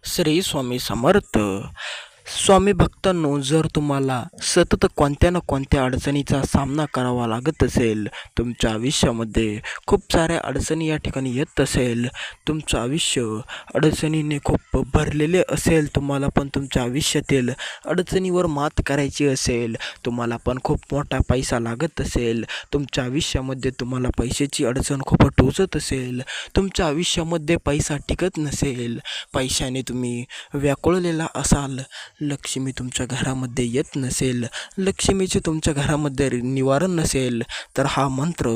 श्री स्वामी समर्थ. स्वामी भक्तांनो, जर तुम्हाला सतत कोणत्या ना कोणत्या अडचणीचा सामना करावा लागत असेल, तुमच्या आयुष्यामध्ये खूप साऱ्या अडचणी या ठिकाणी येत असेल, तुमचं आयुष्य अडचणीने खूप भरलेले असेल, तुम्हाला पण तुमच्या आयुष्यातील अडचणीवर मात करायची असेल, तुम्हाला पण खूप मोठा पैसा लागत असेल, तुमच्या आयुष्यामध्ये तुम्हाला पैशाची अडचण खूप टोचत असेल, तुमच्या आयुष्यामध्ये पैसा टिकत नसेल, पैशाने तुम्ही व्याकुळलेला असाल, लक्ष्मी तुमच्या घरामध्ये येत नसेल, लक्ष्मीचे तुमच्या घरामध्ये निवारण नसेल, तर हा मंत्र,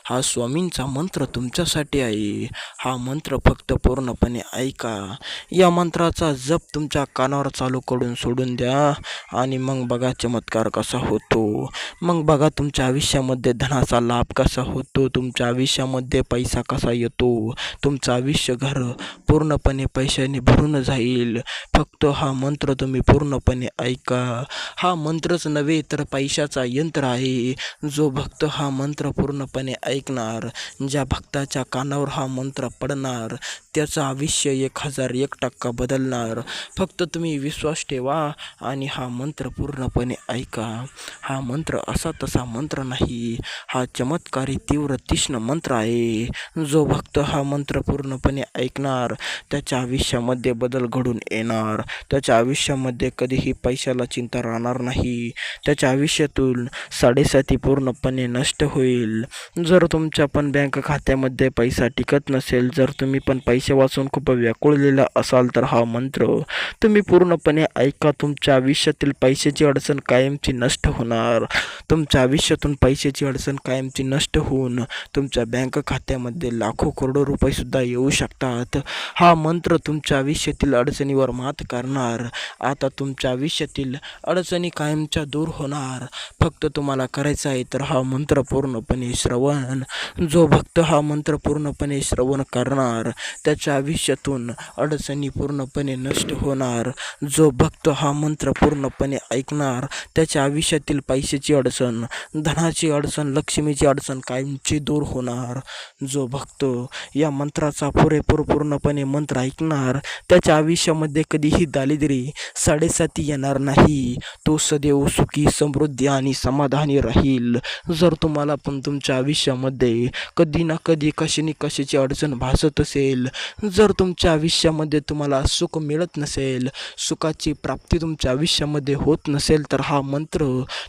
हा स्वामींचा मंत्र तुमच्यासाठी आहे. हा मंत्र फक्त पूर्णपणे ऐका. या मंत्राचा जप तुमच्या कानावर चालू करून सोडून द्या आणि मग बघा चमत्कार कसा होतो. मग बघा तुमच्या आयुष्यामध्ये धनाचा लाभ कसा होतो, तुमच्या आयुष्यामध्ये पैसा कसा येतो, तुमचं आयुष्य घर पूर्णपणे पैशाने भरून जाईल. फक्त हा मंत्र तुम्ही पूर्णपणे ऐका. हा मंत्रच नव्हे तर पैशाचा यंत्र आहे. जो भक्त हा मंत्र पूर्णपणे ऐकणार, ज्या भक्ताच्या कानावर हा मंत्र पडणार, त्याचं आयुष्य 1001% बदलणार. फक्त तुम्ही विश्वास ठेवा आणि हा मंत्र पूर्णपणे ऐका. हा मंत्र असा तसा मंत्र नाही, हा चमत्कारी तीव्र तीक्ष्ण मंत्र आहे. जो भक्त हा मंत्र पूर्णपणे ऐकणार, त्याच्या आयुष्यामध्ये बदल घडून येणार. त्याच्या आयुष्यामध्ये कधीही पैशाला चिंता राहणार नाही. त्याच्या आयुष्यातून 7.5 पूर्णपणे नष्ट होईल. जर तुमच्या पण बँक खात्यामध्ये पैसा टिकत नसेल, जर तुम्ही पण पैसे वाचून खूप व्याकुळलेला असाल, तर हा मंत्र तुम्ही पूर्णपणे ऐका. तुमच्या आयुष्यातील पैशाची अडचण कायमची नष्ट होणार. तुमच्या आयुष्यातून पैशाची अडचण कायमची नष्ट होऊन तुमच्या बँक खात्यामध्ये लाखो करोडो रुपयेसुद्धा येऊ शकतात. हा मंत्र तुमच्या आयुष्यातील अडचणीवर मात करणार. आता तुमच्या आयुष्यातील अडचणी कायमच्या दूर होणार. फक्त तुम्हाला करायचं आहे तर हा मंत्र पूर्णपणे श्रवण. जो भक्त हा मंत्र पूर्णपणे श्रवण करणार, त्याच्या आयुष्यातून अडचणी पूर्णपणे नष्ट होणार. जो भक्त हा मंत्र पूर्णपणे ऐकणार, त्याच्या आयुष्यातील पैशाची अडचण, धनाची अडचण, लक्ष्मीची अडचण कायमची दूर होणार. जो भक्त या मंत्राचा पुरेपूर पूर्णपणे मंत्र ऐकणार, त्याच्या आयुष्यामध्ये कधीही दारिद्र्य 7.5 येणार नाही. तो सदैव सुखी, समृद्धी आणि समाधानी राहील. जर तुम्हाला पण तुमच्या आयुष्यामध्ये कधी ना कधी कशाने कशाची अडचण भासत असेल, जर तुमच्या आयुष्यामध्ये तुम्हाला सुख मिळत नसेल, सुखाची प्राप्ती तुमच्या आयुष्यामध्ये होत नसेल, तर हा मंत्र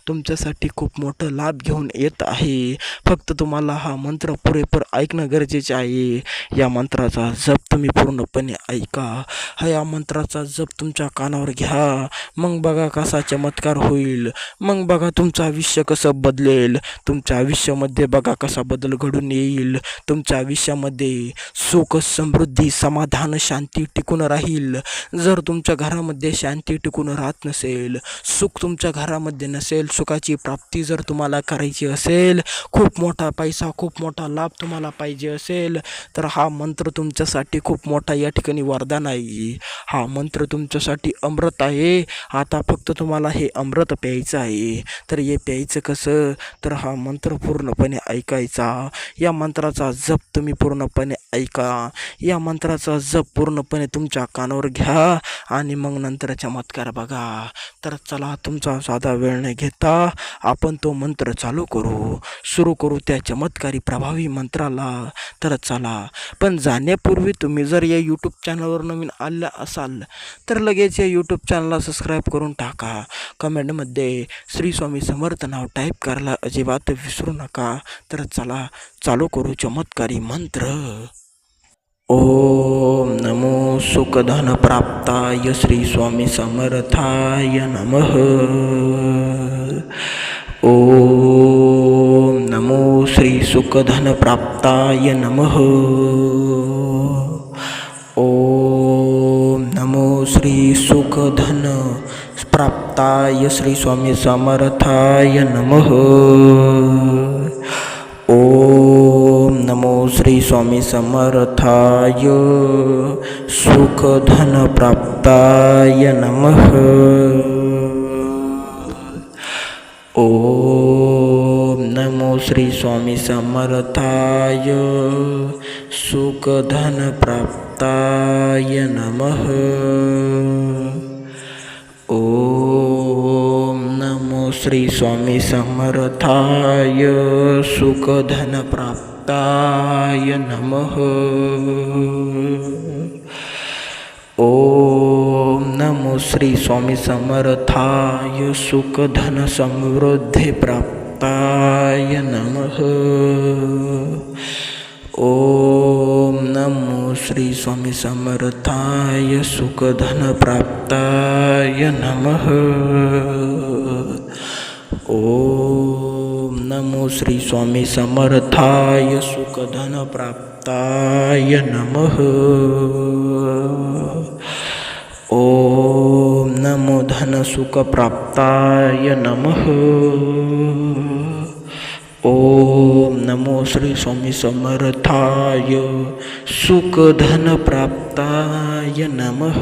तुमच्यासाठी खूप मोठं लाभ घेऊन येत आहे. फक्त तुम्हाला हा मंत्र पुरेपूर ऐकणं गरजेचे आहे. या मंत्राचा जप तुम्ही पूर्णपणे ऐका. या मंत्राचा जप तुमच्या कानावर घ्या. मग बघा कसा चमत्कार होईल. मग बघा तुमचं आयुष्य कसं बदलेल. तुमच्या आयुष्यामध्ये बघा कसा बदल घडून येईल. तुमच्या आयुष्यामध्ये सुख, समृद्धी, समाधान, शांती टिकून राहील. जर तुमच्या घरामध्ये शांती टिकून राहत नसेल, सुख तुमच्या घरामध्ये नसेल, सुखाची प्राप्ती जर तुम्हाला करायची असेल, खूप मोठा पैसा, खूप मोठा लाभ तुम्हाला पाहिजे असेल, तर हा मंत्र तुमच्यासाठी खूप मोठा या ठिकाणी वरदान आहे. हा मंत्र तुमच्यासाठी अमृत आहे. आता फक्त तुम्हाला हे अमृत प्यायचं आहे. तर हे प्यायचं कसं, तर हा मंत्र पूर्णपणे ऐकायचा. या मंत्राचा जप तुम्ही पूर्णपणे ऐका. या मंत्राचा जप पूर्णपणे तुमच्या कानावर घ्या आणि मग नंतर चमत्कार बघा. तर चला, तुमचा साधा वेळ न घेता आपण तो मंत्र चालू करू, सुरू करू त्या चमत्कारी प्रभावी मंत्राला. तर चला, पण जाण्यापूर्वी तुम्ही जर या यूट्यूब चॅनलवर नवीन आल्या असाल, तर लगेच या यूट्यूब चॅनलला सबस्क्राईब करून टाका. कमेंटमध्ये श्री स्वामी समर्थ नाव टाईप करायला अजिबात विसरू नका. तर चला, चालू करू चमत्कारी मंत्र. ओम नमो सुखधन प्राप्ताय श्री स्वामी समर्थाय नमः. ओम नमो श्री सुखधन प्राप्ताय नमः. ओम नमो श्री सुखधन प्राप्ताय श्री स्वामी समर्थाय नमः. ओम नमो श्री स्वामी समर्थाय सुखधन प्राप्ताय नमः. ओम नमो श्री स्वामी समर्थाय सुखधनप्राप्ताय नमः। ओम नमो श्री स्वामी समर्थाय सुखधनप्राप्ताय नमः। ओम नमो श्री स्वामी समर्थाय सुखधन समृद्धि प्राप्ताय नमः। ओम नमो श्री स्वामी समर्थाय सुखधन प्राप्ताय नमः। ओम नमो श्री स्वामी समर्थाय सुखधन प्राप्ताय नमः। ओम नमो धन सुख प्राप्ताय नमः। ओम नमो श्री स्वामी समर्थाय सुखधन प्राप्ताय नमः।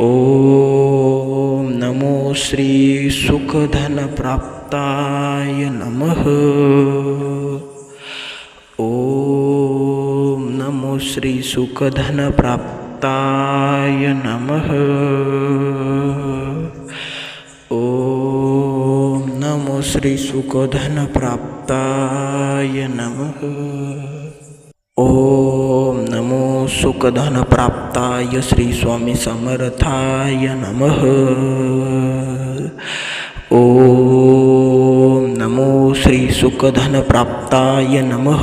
ओम नमो श्री सुखधन प्राप्ताय नमः। ओम नमो श्री सुखधन प्राप्ताय नमः। ओम नमो श्री सुखधन प्राप्ताय नमः। ओम नमो सुखधन प्राप्ताय श्री स्वामी समर्थाय नमः। ओम नमो श्री सुखधन प्राप्ताय नमः।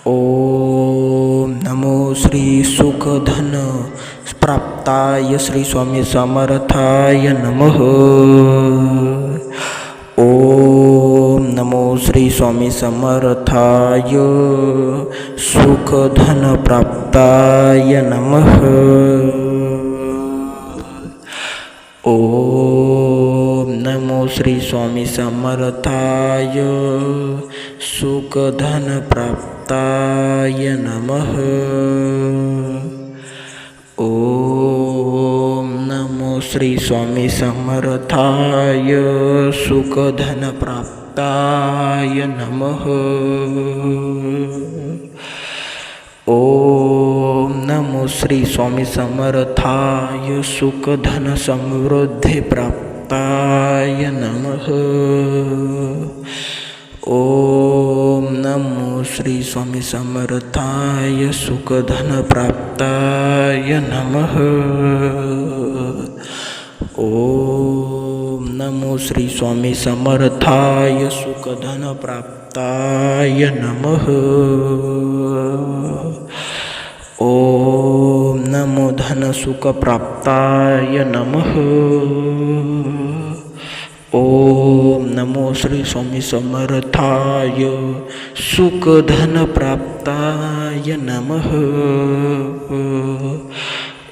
ओम नमो श्री सुखधन प्राप्ताय श्री स्वामी समर्थाय नमः। ओम नमो श्री स्वामी समर्थाय सुखधन प्राप्ताय नमः। ओम नमो श्री स्वामी समर्थाय सुखधन प्राप्ताय नमः। ओम नमो श्री स्वामी समर्थाय सुखधन प्राप्ताय नमः। ओम नमो श्री स्वामी समर्थाय सुखधन समृद्धि प्राप्ताय नमः। ओम नमो श्री स्वामी समर्थाय सुखधन प्राप्ताय नमः। ओम नमो श्री स्वामी समर्थाय सुखधन प्राप्ताय नमः। ओम नमो धन सुख प्राप्ताय नमः। ओम नमो श्री स्वामी समर्थाय सुखधन प्राप्ताय नमः।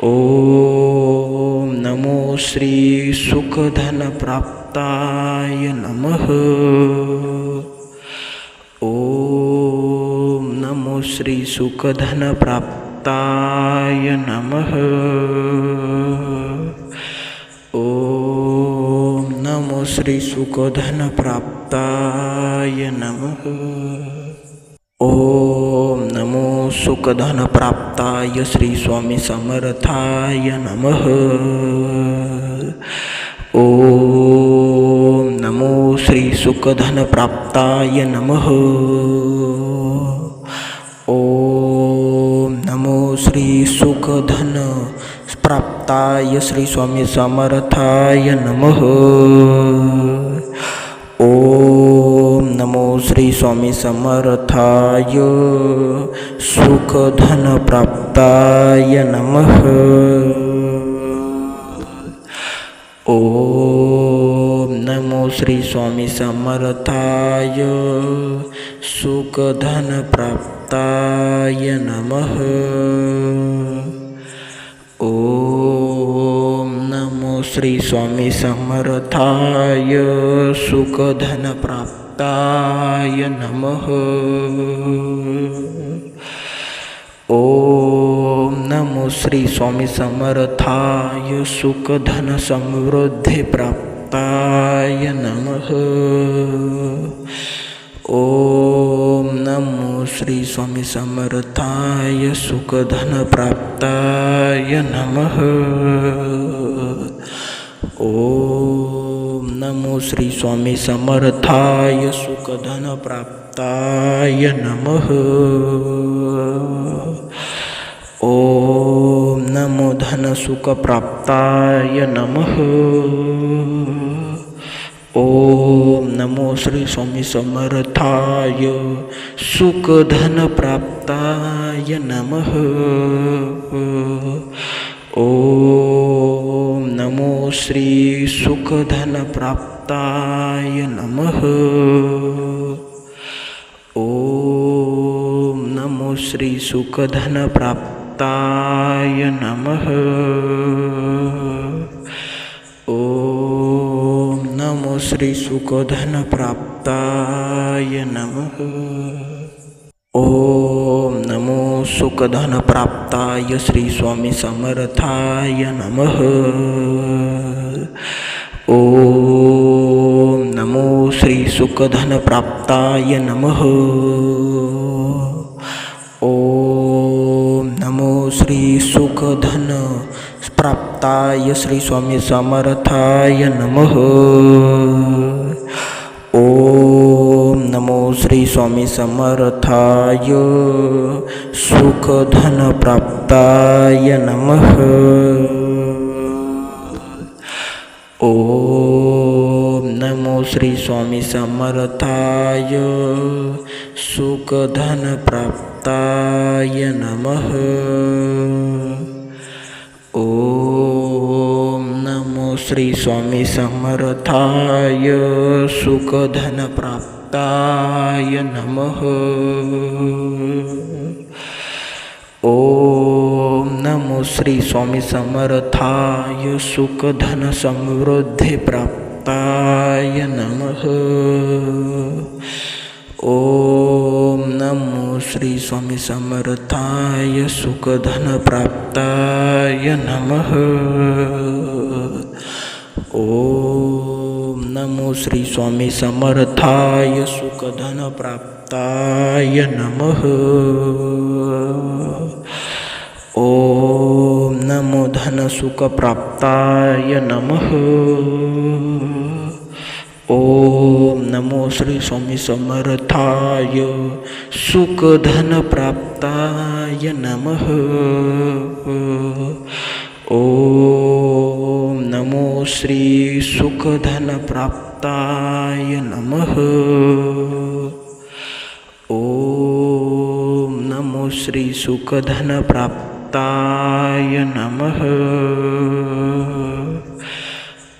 ओम नमो श्री सुखधन प्राप्ताय नमः। ओम नमो श्री सुखधन प्राप्ताय नमः। ओम नमो श्री सुखधन प्राप्ताय नमः। ओम नमो सुखधन प्राप्ताय श्री स्वामी समर्थाय नमः। ओम नमो श्री सुखधन प्राप्ताय नमः। ओम नमो श्री सुखधन प्राप्ताय श्री स्वामी समर्थाय नमः। ओम नमो श्री स्वामी समर्थाय सुखधन प्राप्ताय नमः। ओम नमो श्री स्वामी समर्थाय सुखधन प्राप्ताय नमः। ओम नमो श्री स्वामी समर्थाय सुखधन प्राप्ताय नमः। ओम नमो श्री स्वामी समर्थाय सुखधन समृद्धि प्राप्ताय नमः। ओम श्री स्वामी समर्थाय सुखधन प्राप्ताय नमः. ओम नमो श्री स्वामी समर्थाय सुखधन प्राप्ताय नमः. ओम नमो धन सुख प्राप्ताय नमः. ओम नमो श्री स्वामी समर्थाय सुख धन प्राप्ताय नमः. ओम नमो श्री सुख धन प्राप्ताय नमः. ओम नमो श्री सुख धन प्राप्ताय नमः. ओम नमो श्री सुखधन प्राप्ताय नमः. ओम नमो सुखधन प्राप्ताय श्री स्वामी समर्थाय नमः. ओम नमो श्री सुखधन प्राप्ताय नमः. ओम नमो श्री सुखधन प्राप्ताय श्री स्वामी समर्थाय नमः. ओम नमो श्री स्वामी समर्थाय सुखधन प्राप्ताय नमः. ओम नमो श्री स्वामी समर्थाय सुखधन प्राप्ताय नमः. ओम नमो श्री स्वामी समर्थाय सुखधन प्राप्ताय नमः. ओम नमो श्री स्वामी समर्थाय सुखधन समृद्धि प्राप्ताय नमः. ओम नमो श्री स्वामी समर्थाय सुखधन प्राप्ताय नमः. ओम नमो श्री स्वामी समर्थाय सुखधन प्राप्ताय नमः. ओम नमो धन सुख प्राप्ताय नमः. ओम नमो श्री स्वामी समर्थाय सुखधन प्राप्ताय नमः. ओम नमो श्री सुखधन प्राप्ताय नमः. ओम नमो श्री सुखधन प्राप्ताय नमः.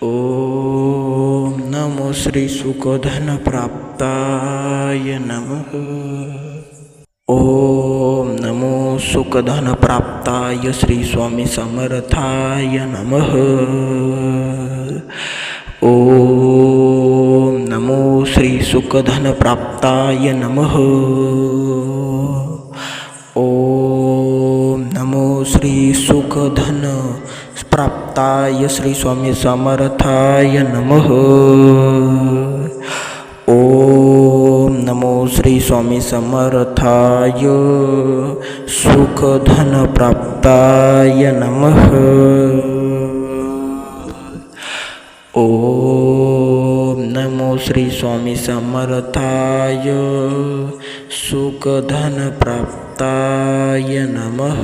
ओम नमो श्री सुखधन प्राप्ताय नमः. ओम नमो सुखधन प्राप्ताय श्री स्वामी समर्थाय नमः. ओम नमो श्री सुखधन प्राप्ताय नमः. ओम नमो श्री सुखधन प्राप्ताय श्री स्वामी समर्थाय नमः. ओम नमो श्री स्वामी समर्थाय सुखधन प्राप्ताय नमः. ओम नमो श्री स्वामी समर्थाय सुखधन प्राप्ताय नमः.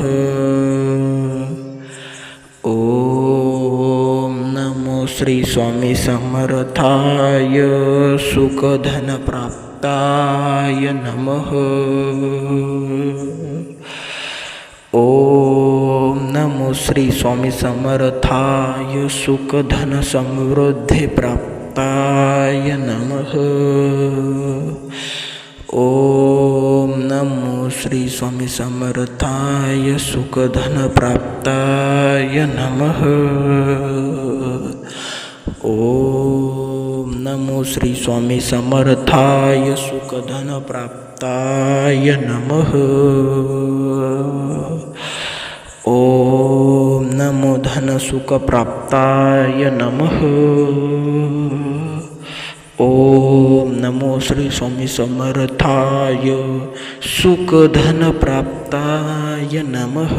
ओम नमो श्री स्वामी समर्थाय सुखधन प्राप्ताय नमः. ओम नमो श्री स्वामी समर्थाय सुखधन समृद्धि प्राप्ताय नमः. ओम नमो श्री स्वामी समर्थाय सुखधन प्राप्ताय नमः. ओम नमो श्री स्वामी समर्थाय सुखधन प्राप्ताय नमः. ओम नमो धन सुख प्राप्ताय नमः. ओम नमो श्री स्वामी समर्थाय सुखधन प्राप्ताय नमः।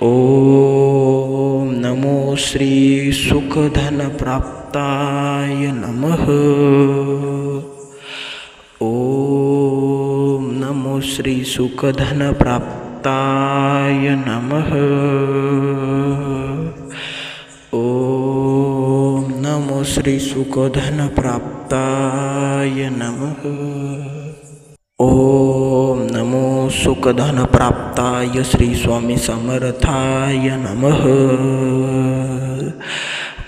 ओम नमो श्री सुखधन प्राप्ताय नमः। ओम नमो श्री सुखधन प्राप्ताय नमः। ओम नमो श्री सुखधन प्राप्ताय नमः। ओम नमो सुखधन प्राप्ताय श्री स्वामी समर्थाय नमः।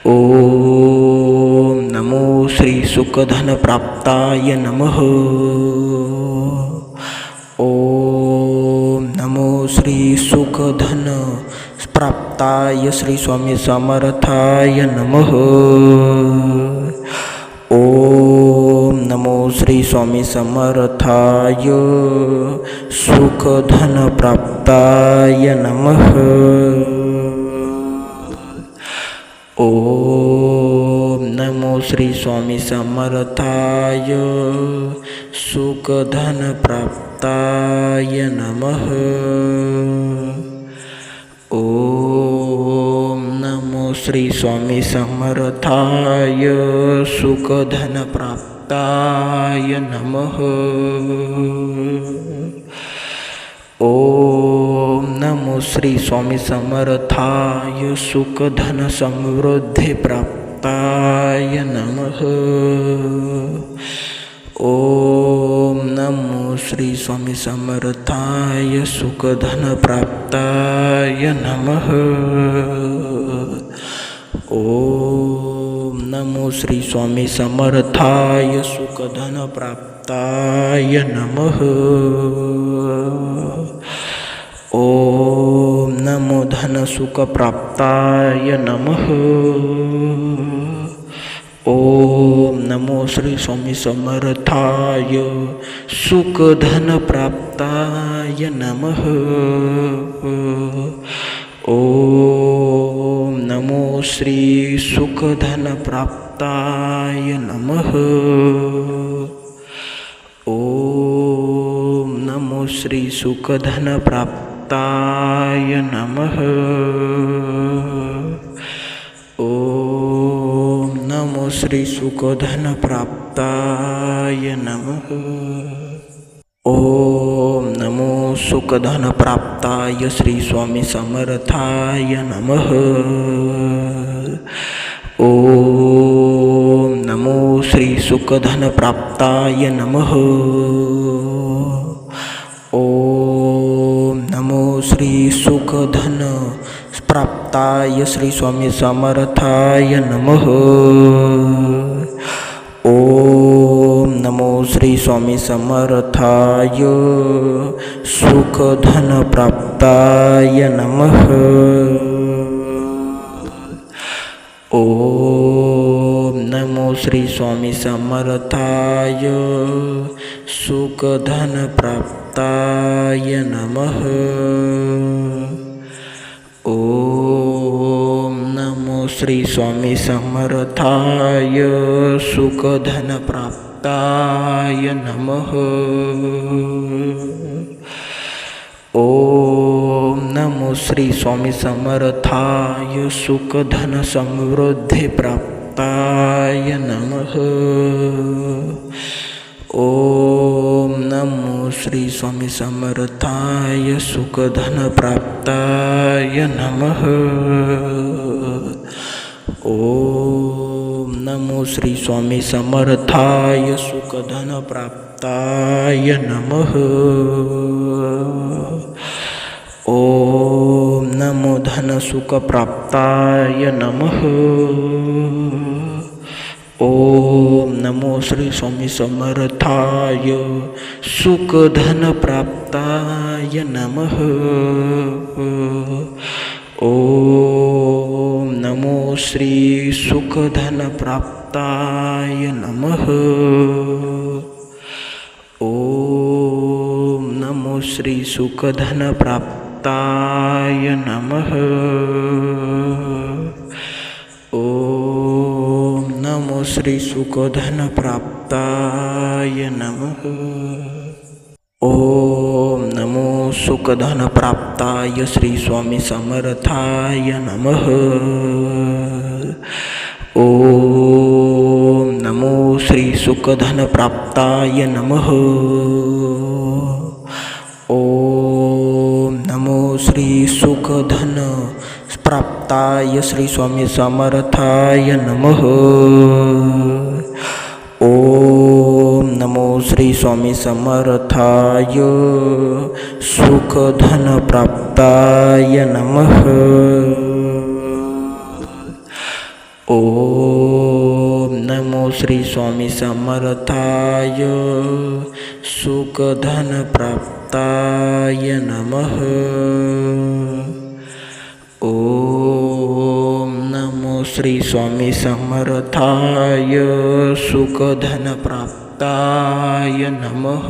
ओम नमो श्री सुखधन प्राप्ताय नमः। ओम नमो श्री सुखधन प्राप्ताय श्री स्वामी समर्थाय नमः। ओम नमो श्री स्वामी समर्थाय सुखधन प्राप्ताय नमः। ओम नमो श्री स्वामी समर्थाय सुखधन प्राप्ताय नमः। ओम नमो श्री स्वामी समर्थाय सुखधन प्राप्ताय नमः। ओम नमो श्री स्वामी समर्थाय सुखधन समृद्धि प्राप्ताय नमः। ओम नमो श्री स्वामी समर्थाय सुखधन प्राप्ताय नमः। ओम नमो श्री स्वामी समर्थाय सुखधन प्राप्ताय नमः। ओम नमो धन सुख प्राप्ताय नमः। ओम नमो श्री स्वामी समर्थाय सुखधन प्राप्ताय नमः। ओम नमो श्री सुखधन प्राप्ताय नमः। ओम नमो श्री सुखधन प्राप्ताय नमः। ओम नमो श्री सुखधन प्राप्ताय नमः। ओम नमो सुखधन प्राप्ताय श्री स्वामी समर्थाय नमः। ओम नमो श्री सुखधन प्राप्ताय नमः। ओम नमो श्री सुखधन प्राप्ताय श्री स्वामी समर्थाय नमः। ओम नमो श्री स्वामी समर्थाय सुखधन प्राप्ताय नमः। ओम नमो श्री स्वामी समर्थाय सुखधन प्राप्ताय नमः। ओम नमो श्री स्वामी समर्थाय सुखधन प्राप्ताय नमः। ओम नमो श्री स्वामी समर्थाय सुखधन समृद्धि प्राप्ताय नमः। ओम नमो श्री स्वामी समर्थाय सुखधन प्राप्ताय नमः। ओम नमो श्री स्वामी समर्थाय सुखधन प्राप्ताय नमः। ओम नमो धन सुख प्राप्ताय नमः। ओम नमो श्री स्वामी समर्थाय सुखधन प्राप्ताय नमः। ओम नमो श्री सुखधन प्राप्ताय नमः। ओम नमो श्री सुखधन प्राप्ताय नमः। ओम श्री सुखधन प्राप्ताय नमः। ओम नमो सुखधन प्राप्ताय श्री स्वामी समर्थाय नमः। ओम नमो श्री सुखधन प्राप्ताय नमः। ओम नमो श्री सुखधन प्राप्ताय श्री स्वामी समर्थाय नमः। ओम नमो श्री स्वामी समर्थाय सुखधन प्राप्ताय नमः। ओम नमो श्री स्वामी समर्थाय सुखधन प्राप्ताय नमः। ओम नमो श्री स्वामी समर्थाय सुखधन प्राप्ताय नमः।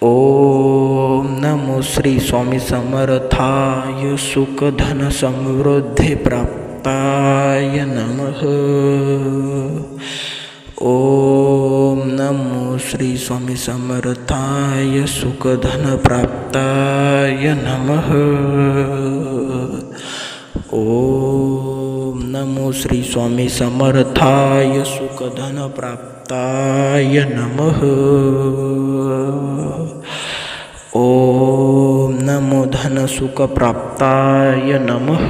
ओम नमो श्री स्वामी समर्थाय सुखधन समृद्धि प्राप्ताय नमः। ओम नमो श्री स्वामी समर्थाय सुखधन प्राप्ताय नमः। ओम नमो श्री स्वामी समर्थाय सुखधन प्राप्ताय नमः। ओम नमो धन सुख प्राप्ताय नमः।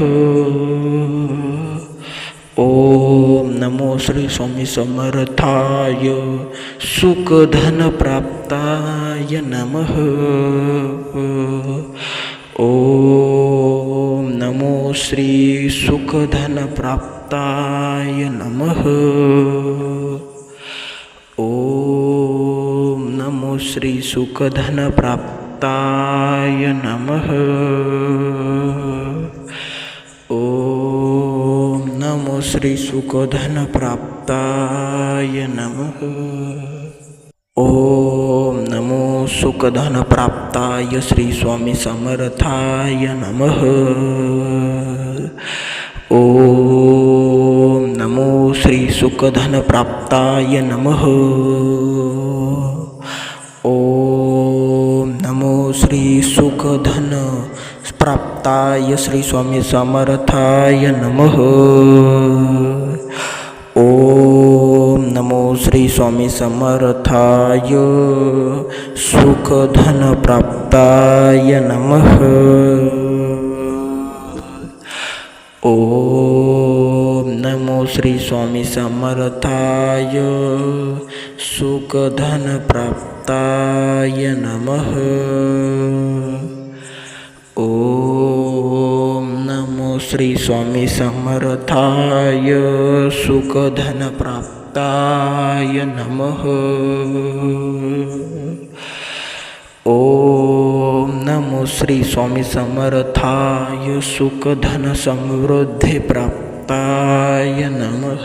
ओम नमो श्री स्वामी समर्थाय सुखधन प्राप्ताय नमः। ओम नमो श्री सुखधन प्राप्ताय नमः। ओम नमो श्री सुखधन प्राप्ताय नमः। ओम नमो श्री सुखधन प्राप्ताय नमः। ओम नमो सुखधन प्राप्ताय श्री स्वामी समर्थाय नमः। ओम नमो श्री सुखधन प्राप्ताय नमः। ओम नमो श्री सुखधन प्राप्ताय श्री स्वामी समर्थाय नमः। ओम नमो श्री स्वामी समर्थाय सुखधन प्राप्ताय नमः। ओम नमो श्री स्वामी समर्थाय सुखधन प्राप्ताय नमः। ओम नमो श्री स्वामी समर्थाय सुखधन प्राप्ताय नमः। ओम नमो श्री स्वामी समर्थाय सुखधन समृद्धि प्राप्ताय नमः।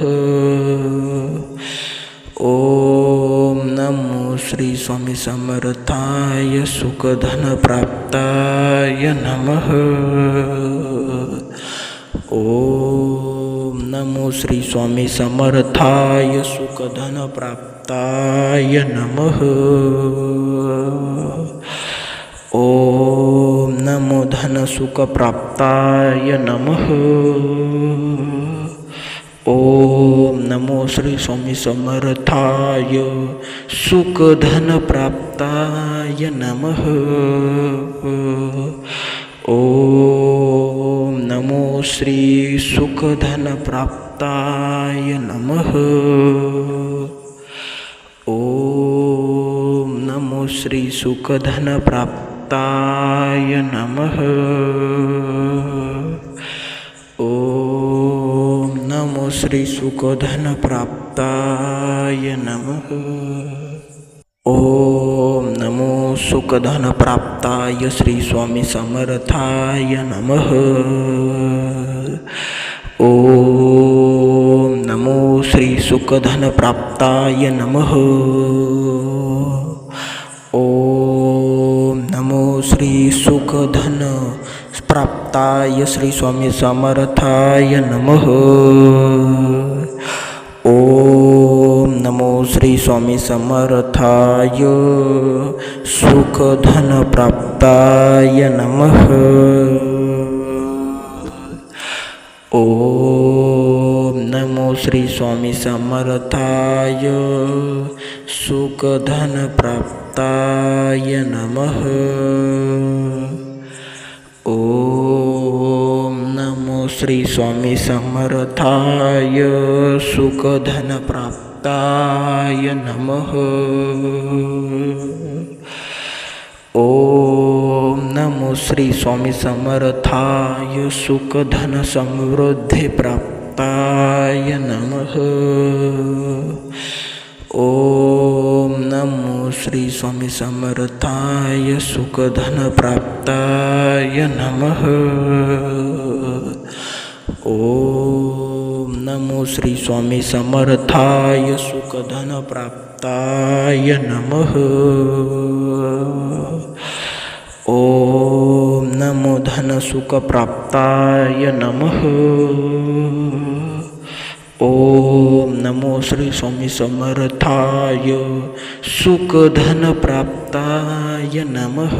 ओम नमो श्री स्वामी समर्थाय सुखधन प्राप्ताय नमः। ओम नमो श्री स्वामी समर्थाय सुखधन प्राप्ताय नमः। ओम नमो धन सुख प्राप्ताय नमः। ओम नमो श्री स्वामी समर्थाय सुखधन प्राप्ताय नमः। ओम नमो श्री सुखधन प्राप्ताय नमः। ओम नमो श्री सुखधन प्राप्ताय नमः। ओम नमो श्री सुखधन प्राप्ताय नमः। ओम नमो सुखधन प्राप्ताय श्री स्वामी समर्थाय नमः। ओम नमो श्री सुखधन प्राप्ताय नमः। ओम नमो श्री सुखधन प्राप्ताय श्री स्वामी समर्थाय नमः. ओम नमो श्री स्वामी समर्थाय सुखधन प्राप्ताय नमः. ओम नमो श्री स्वामी समर्थाय सुखधन प्राप्ताय नमः. ओम नमो श्री स्वामी समर्थाय सुखधन प्राप्ताय नमः. ओम नमो श्री स्वामी समर्थाय सुखधन समृद्धि प्राप्ताय नमः. ओम नमो श्री स्वामी समर्थाय सुखधन प्राप्ताय नमः. ओम नमो श्री स्वामी समर्थाय सुखधन प्राप्ताय नमः. ओम नमो धन सुख प्राप्ताय नमः. ओम नमो श्री स्वामी समर्थाय सुखधन प्राप्ताय नमः.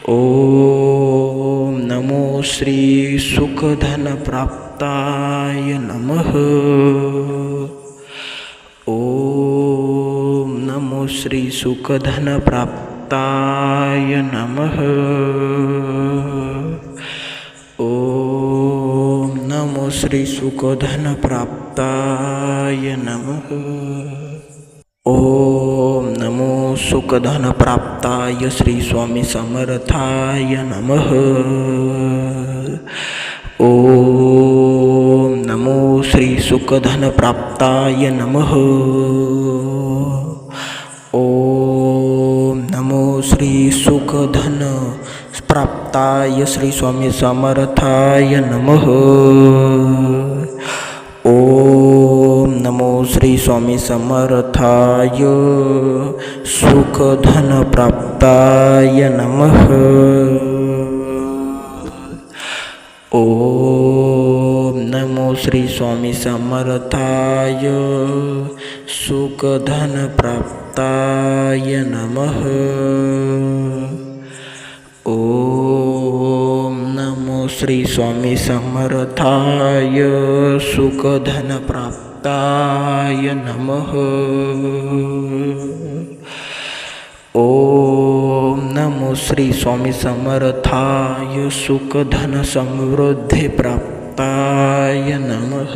ओम नमो श्री सुखधन प्राप्ताय नमः. ओम नमो श्री सुखधन प्राप्ताय नमः. ओम नमो श्री सुखधन प्राप्ताय नमः. ओम नमो सुखधन प्राप्ताय श्री स्वामी समर्थाय नमः. ओम नमो श्री सुखधन प्राप्ताय नमः. ओम नमो श्री सुखधन प्राप्ताय श्री स्वामी समर्थाय नमः. ओम नमो श्री स्वामी समर्थाय सुखधन प्राप्ताय नमः. ओम नमो श्री स्वामी समर्थाय सुखधन प्राप्ताय नमः. ओम नमो श्री स्वामी समर्थाय सुखधन प्राप्ताय नमः. ओम नमो श्री स्वामी समर्थाय सुखधन समृद्धि प्राप्ताय नमः.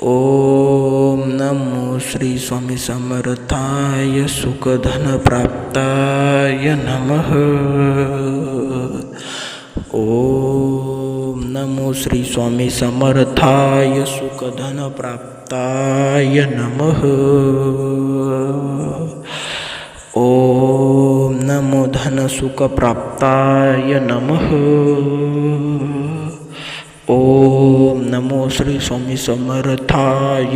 ओम नमो श्री स्वामी समर्थाय सुखधन प्राप्ताय नमः. ओम नमो श्री स्वामी समर्थाय सुखधन प्राप्ताय नमः. ओम नमो धन सुख प्राप्ताय नमः. ओम नमो श्री स्वामी समर्थाय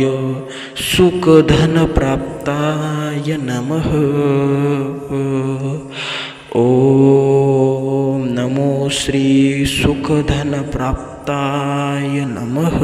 सुखधन प्राप्ताय नमः. ओम नमो श्री सुखधन प्राप्ताय नमः.